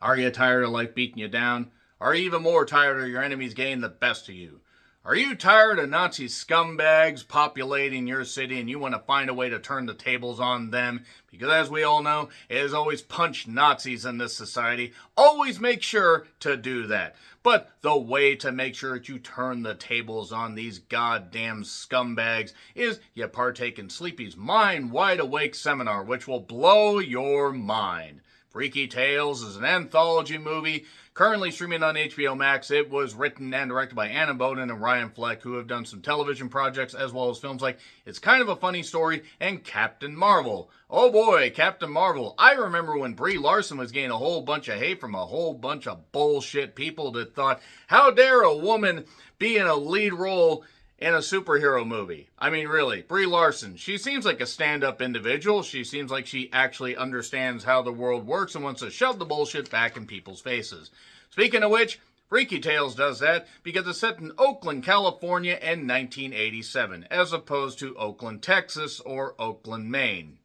Are you tired of life beating you down? Are you even more tired of your enemies getting the best of you? Are you tired of Nazi scumbags populating your city and you want to find a way to turn the tables on them? Because as we all know, it is always punch Nazis in this society. Always make sure to do that. But the way to make sure that you turn the tables on these goddamn scumbags is you partake in Sleepy's Mind Wide Awake seminar, which will blow your mind. Freaky Tales is an anthology movie currently streaming on HBO Max. It was written and directed by Anna Boden and Ryan Fleck, who have done some television projects as well as films like It's Kind of a Funny Story and Captain Marvel. Oh boy, Captain Marvel. I remember when Brie Larson was getting a whole bunch of hate from a whole bunch of bullshit people that thought, how dare a woman be in a lead role in a superhero movie. I mean, really, Brie Larson, she seems like a stand-up individual. She seems like she actually understands how the world works and wants to shove the bullshit back in people's faces. Speaking of which, Freaky Tales does that because it's set in Oakland, California in 1987, as opposed to Oakland, Texas, or Oakland, Maine.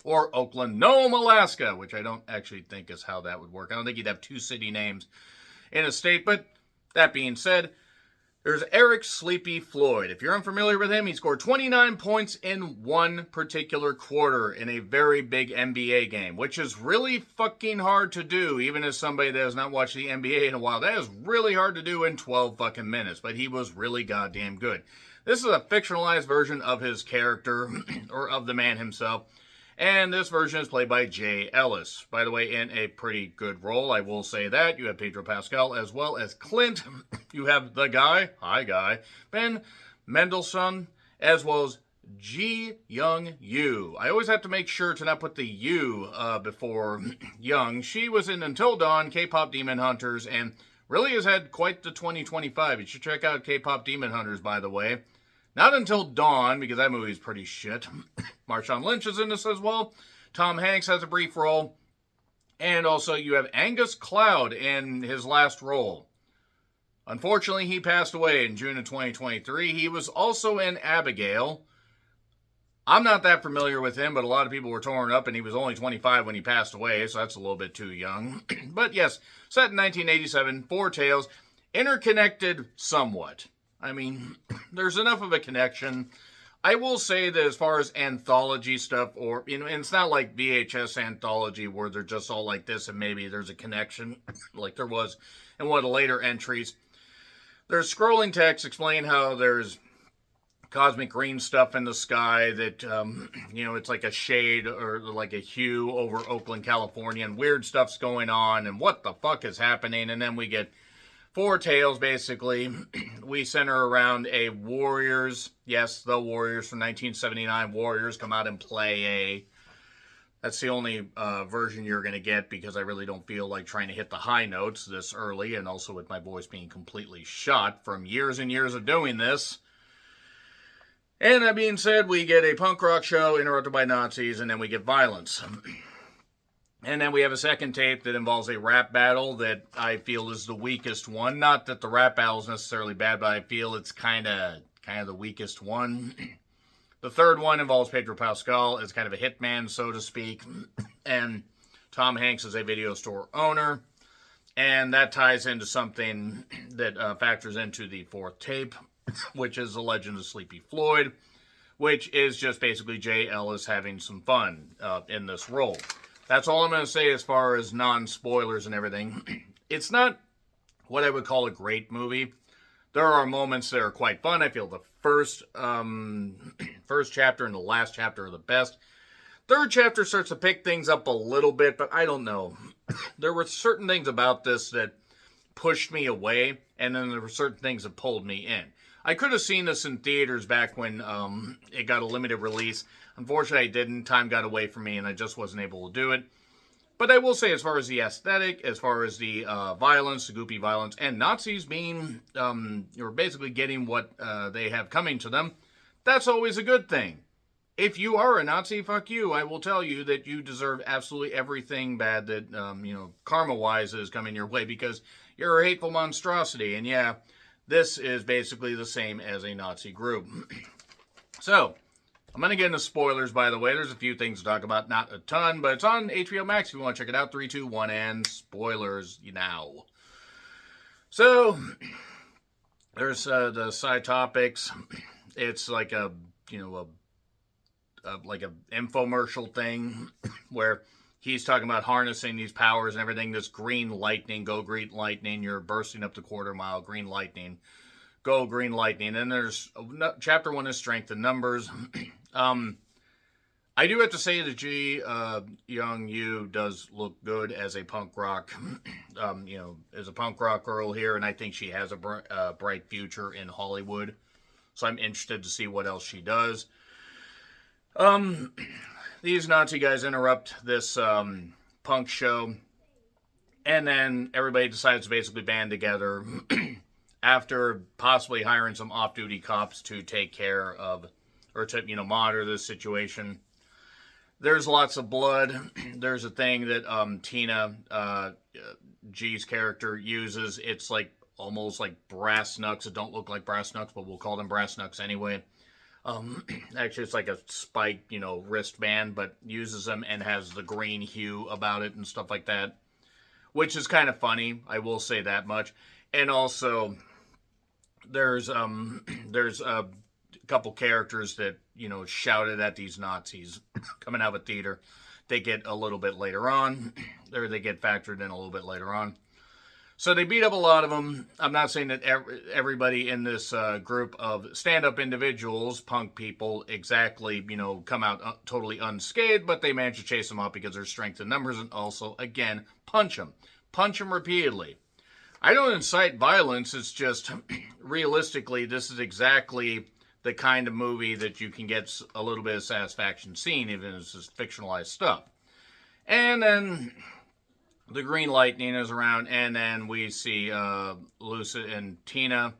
Or Oakland, Nome, Alaska, which I don't actually think is how that would work. I don't think you'd have two city names in a state, but that being said, there's Eric Sleepy Floyd. If you're unfamiliar with him, he scored 29 points in one particular quarter in a very big NBA game, which is really fucking hard to do, even as somebody that has not watched the NBA in a while. That is really hard to do in 12 fucking minutes, but he was really goddamn good. This is a fictionalized version of his character, or of the man himself. And this version is played by Jay Ellis. By the way, in a pretty good role, I will say that. You have Pedro Pascal as well as Clint. You have the guy, hi guy, Ben Mendelsohn, as well as Ji Young Yu. I always have to make sure to not put the U before Young. She was in Until Dawn, K-Pop Demon Hunters, and really has had quite the 2025. You should check out K-Pop Demon Hunters, by the way. Not Until Dawn, because that movie's pretty shit. Marshawn Lynch is in this as well. Tom Hanks has a brief role. And also you have Angus Cloud in his last role. Unfortunately, he passed away in June of 2023. He was also in Abigail. I'm not that familiar with him, but a lot of people were torn up, and he was only 25 when he passed away, so that's a little bit too young. But yes, set in 1987, Four Tales, interconnected somewhat. I mean, there's enough of a connection. I will say that as far as anthology stuff, or, you know, and it's not like VHS anthology where they're just all like this and maybe there's a connection like there was in one of the later entries. There's scrolling text explaining how there's cosmic green stuff in the sky that, you know, it's like a shade or like a hue over Oakland, California, and weird stuff's going on and what the fuck is happening. And then we get Four Tales, basically. We center around a Warriors. Yes, the Warriors from 1979. Warriors come out and play a... That's the only version you're going to get because I really don't feel like trying to hit the high notes this early, and also with my voice being completely shot from years and years of doing this. And that being said, we get a punk rock show interrupted by Nazis, and then we get violence. And then we have a second tape that involves a rap battle that I feel is the weakest one. Not that the rap battle is necessarily bad, but I feel it's kind of the weakest one. The third one involves Pedro Pascal as kind of a hitman, so to speak. And Tom Hanks is a video store owner. And that ties into something that factors into the fourth tape, which is The Legend of Sleepy Floyd, which is just basically Jay Ellis having some fun in this role. That's all I'm going to say as far as non-spoilers and everything. It's not what I would call a great movie. There are moments that are quite fun. I feel the first chapter and the last chapter are the best. Third chapter starts to pick things up a little bit, but I don't know. There were certain things about this that pushed me away, and then there were certain things that pulled me in. I could have seen this in theaters back when it got a limited release. Unfortunately, I didn't. Time got away from me, and I just wasn't able to do it. But I will say, as far as the aesthetic, as far as the violence, the goopy violence, and Nazis being, you're basically getting what they have coming to them, that's always a good thing. If you are a Nazi, fuck you. I will tell you that you deserve absolutely everything bad that, karma-wise is coming your way because you're a hateful monstrosity. And yeah, this is basically the same as a Nazi group. So, I'm going to get into spoilers, by the way. There's a few things to talk about, not a ton, but it's on HBO Max if you want to check it out. 3, 2, 1, and spoilers now. So, there's the side topics. It's like a infomercial thing where he's talking about harnessing these powers and everything. This green lightning, go green lightning. You're bursting up the quarter mile, green lightning. Go green lightning. And there's chapter 1 is strength in numbers. I do have to say that Young Yu does look good as a punk rock, as a punk rock girl here, and I think she has a bright future in Hollywood. So I'm interested to see what else she does. These Nazi guys interrupt this punk show, and then everybody decides to basically band together after possibly hiring some off-duty cops to take care of, or to, monitor this situation. There's lots of blood. There's a thing that Tina, G's character, uses. It's like almost like brass knucks. It don't look like brass knucks, but we'll call them brass knucks anyway. Actually, it's like a spiked, wristband, but uses them and has the green hue about it and stuff like that, which is kind of funny. I will say that much. And also, there's a couple characters that, shouted at these Nazis coming out of a theater. They get a little bit later on, or they get factored in a little bit later on. So they beat up a lot of them. I'm not saying that everybody in this group of stand-up individuals, punk people, exactly, come out totally unscathed, but they manage to chase them off because there's strength in numbers, and also, again, punch them. Punch them repeatedly. I don't incite violence. It's just, realistically, this is exactly the kind of movie that you can get a little bit of satisfaction seeing, even if it's just fictionalized stuff. And then the green lightning is around, and then we see Lucy and Tina,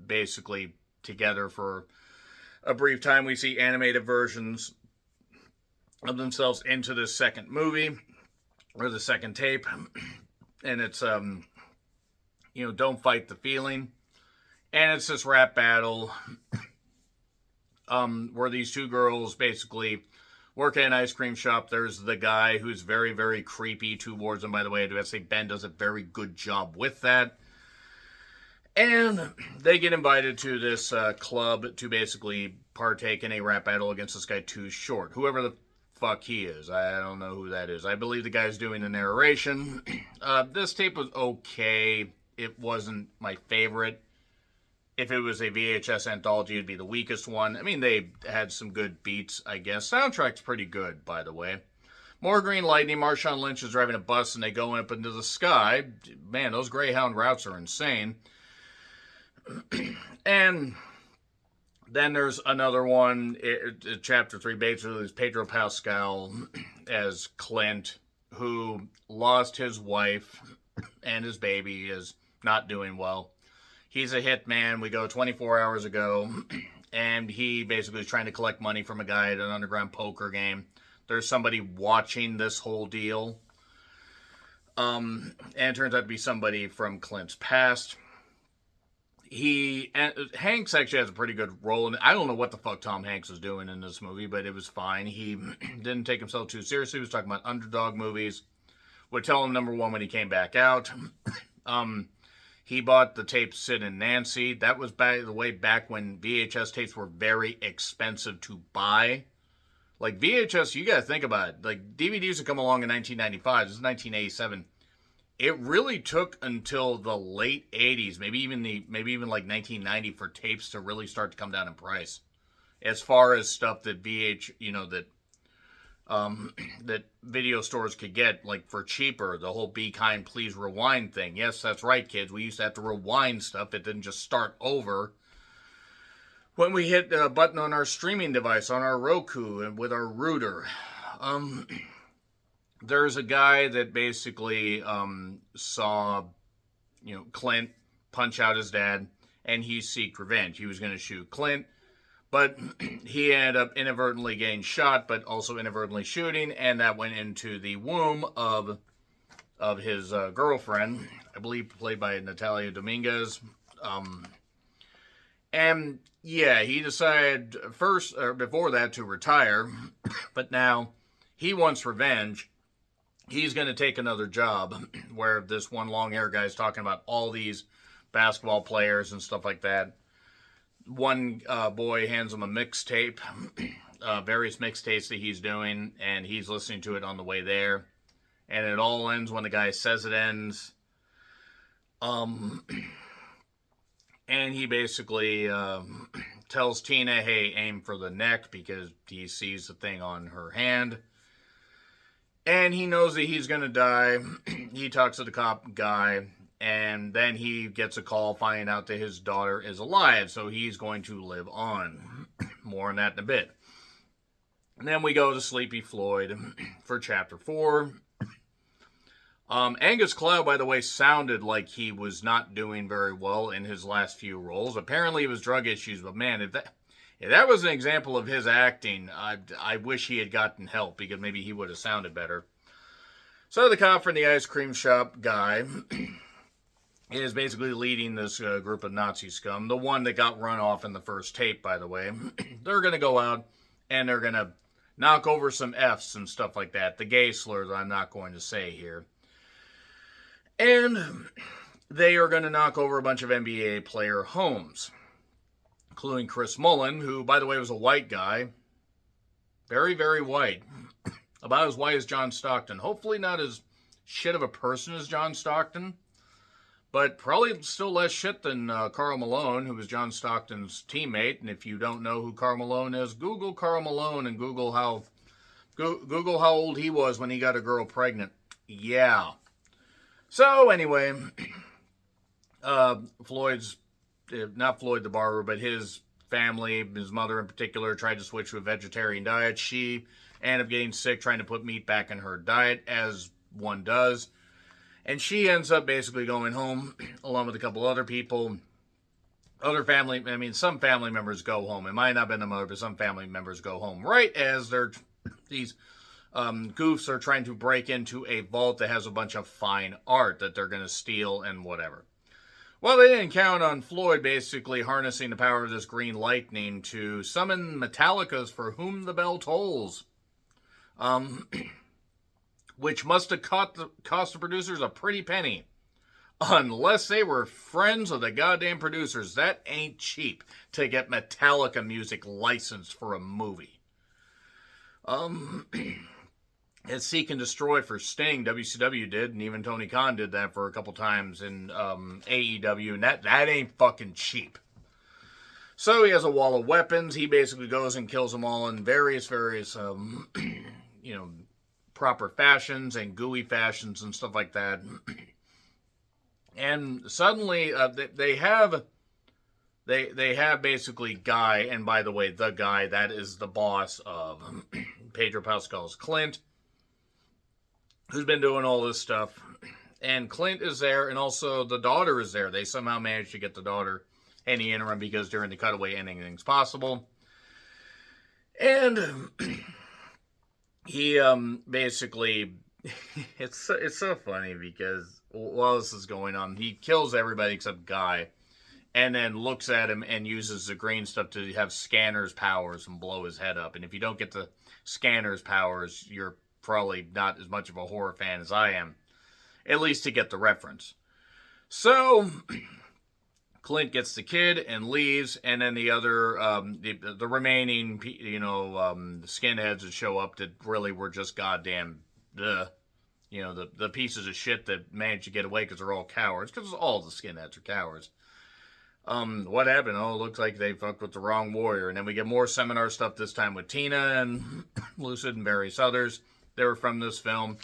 basically together for a brief time. We see animated versions of themselves into the second movie, or the second tape, and it's, Don't Fight the Feeling. And it's this rap battle where these two girls basically work at an ice cream shop. There's the guy who's very, very creepy towards them. By the way, I do have to say Ben does a very good job with that. And they get invited to this club to basically partake in a rap battle against this guy Too Short. Whoever the fuck he is. I don't know who that is. I believe the guy's doing the narration. This tape was okay. It wasn't my favorite. If it was a VHS anthology, it'd be the weakest one. I mean, they had some good beats, I guess. Soundtrack's pretty good, by the way. More green lightning. Marshawn Lynch is driving a bus, and they go up into the sky. Man, those Greyhound routes are insane. And then there's another one. Chapter 3, basically, is Pedro Pascal as Clint, who lost his wife, and his baby is not doing well. He's a hitman. We go 24 hours ago, and he basically is trying to collect money from a guy at an underground poker game. There's somebody watching this whole deal. And it turns out to be somebody from Clint's past. Hanks actually has a pretty good role in it. I don't know what the fuck Tom Hanks was doing in this movie, but it was fine. He didn't take himself too seriously. He was talking about underdog movies. Would tell him number one when he came back out. He bought the tape Sid and Nancy. That was, by the way, back when VHS tapes were very expensive to buy. Like VHS, you gotta think about it. Like DVDs would come along in 1995. This is 1987. It really took until the late 80s, maybe even like 1990, for tapes to really start to come down in price. As far as stuff that that video stores could get, like, for cheaper. The whole Be Kind, Please Rewind thing. Yes, that's right, kids. We used to have to rewind stuff. It didn't just start over. When we hit a button on our streaming device, on our Roku, and with our router. There's a guy that basically saw, Clint punch out his dad, and he seeked revenge. He was going to shoot Clint. But he ended up inadvertently getting shot, but also inadvertently shooting, and that went into the womb of his girlfriend, I believe played by Natalia Dominguez. And yeah, he decided first, or before that, to retire, but now he wants revenge. He's going to take another job where this one long hair guy is talking about all these basketball players and stuff like that. One boy hands him a mixtape, various mixtapes that he's doing, and he's listening to it on the way there. And it all ends when the guy says it ends. And he basically tells Tina, hey, aim for the neck, because he sees the thing on her hand. And he knows that he's going to die. He talks to the cop guy, and then he gets a call finding out that his daughter is alive, so he's going to live on. More on that in a bit. And then we go to Sleepy Floyd for Chapter 4. Angus Cloud, by the way, sounded like he was not doing very well in his last few roles. Apparently it was drug issues, but man, if that was an example of his acting, I wish he had gotten help, because maybe he would have sounded better. So the cop from the ice cream shop guy is basically leading this group of Nazi scum, the one that got run off in the first tape, by the way. They're going to go out and they're going to knock over some F's and stuff like that. The gay slurs I'm not going to say here. And they are going to knock over a bunch of NBA player homes, including Chris Mullen, who, by the way, was a white guy. Very, very white. About as white as John Stockton. Hopefully not as shit of a person as John Stockton, but probably still less shit than Karl Malone, who was John Stockton's teammate. And if you don't know who Karl Malone is, Google Karl Malone and Google how old he was when he got a girl pregnant. Yeah. So anyway, Floyd's, not Floyd the barber, but his family, his mother in particular, tried to switch to a vegetarian diet. She ended up getting sick trying to put meat back in her diet, as one does. And she ends up basically going home along with a couple other people. Some family members go home. It might not have been the mother, but some family members go home right as these goofs are trying to break into a vault that has a bunch of fine art that they're going to steal and whatever. Well, they didn't count on Floyd basically harnessing the power of this green lightning to summon Metallica's For Whom the Bell Tolls. Which must have cost the producers a pretty penny. Unless they were friends of the goddamn producers. That ain't cheap to get Metallica music licensed for a movie. It's Seek and Destroy for Sting, WCW did, and even Tony Khan did that for a couple times in AEW, and that ain't fucking cheap. So he has a wall of weapons. He basically goes and kills them all in various proper fashions and gooey fashions and stuff like that. And suddenly they have basically Guy, and by the way, the Guy, that is the boss of Pedro Pascal's Clint, who's been doing all this stuff. And Clint is there, and also the daughter is there. They somehow managed to get the daughter in the interim, because during the cutaway, anything's possible. And he basically, it's so funny, because while this is going on, he kills everybody except Guy, and then looks at him and uses the green stuff to have Scanner's powers and blow his head up. And if you don't get the Scanner's powers, you're probably not as much of a horror fan as I am, at least to get the reference. So Clint gets the kid and leaves, and then the other, the remaining, skinheads that show up that really were just goddamn, the pieces of shit that managed to get away because they're all cowards, because all the skinheads are cowards. What happened? Oh, it looks like they fucked with the wrong warrior. And then we get more seminar stuff, this time with Tina and Lucid and various others. They were from this film.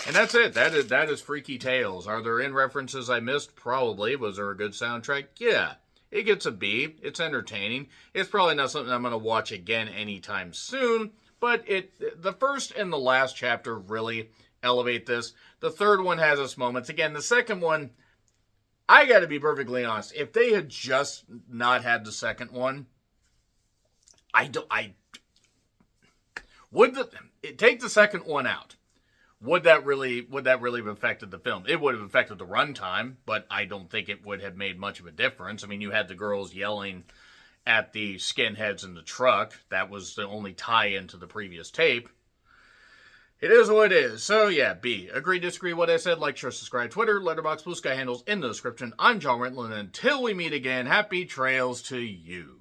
And that's it. That is Freaky Tales. Are there in references I missed? Probably. Was there a good soundtrack? Yeah. It gets a B. It's entertaining. It's probably not something I'm going to watch again anytime soon. But the first and the last chapter really elevate this. The third one has its moments. Again, the second one, I got to be perfectly honest. If they had just not had the second one, take the second one out. Would that really have affected the film? It would have affected the runtime, but I don't think it would have made much of a difference. I mean, you had the girls yelling at the skinheads in the truck. That was the only tie-in to the previous tape. It is what it is. So yeah, B. Agree, disagree what I said, like, share, subscribe, Twitter, Letterboxd, Blue Sky handles in the description. I'm John Rentlin, and until we meet again, happy trails to you.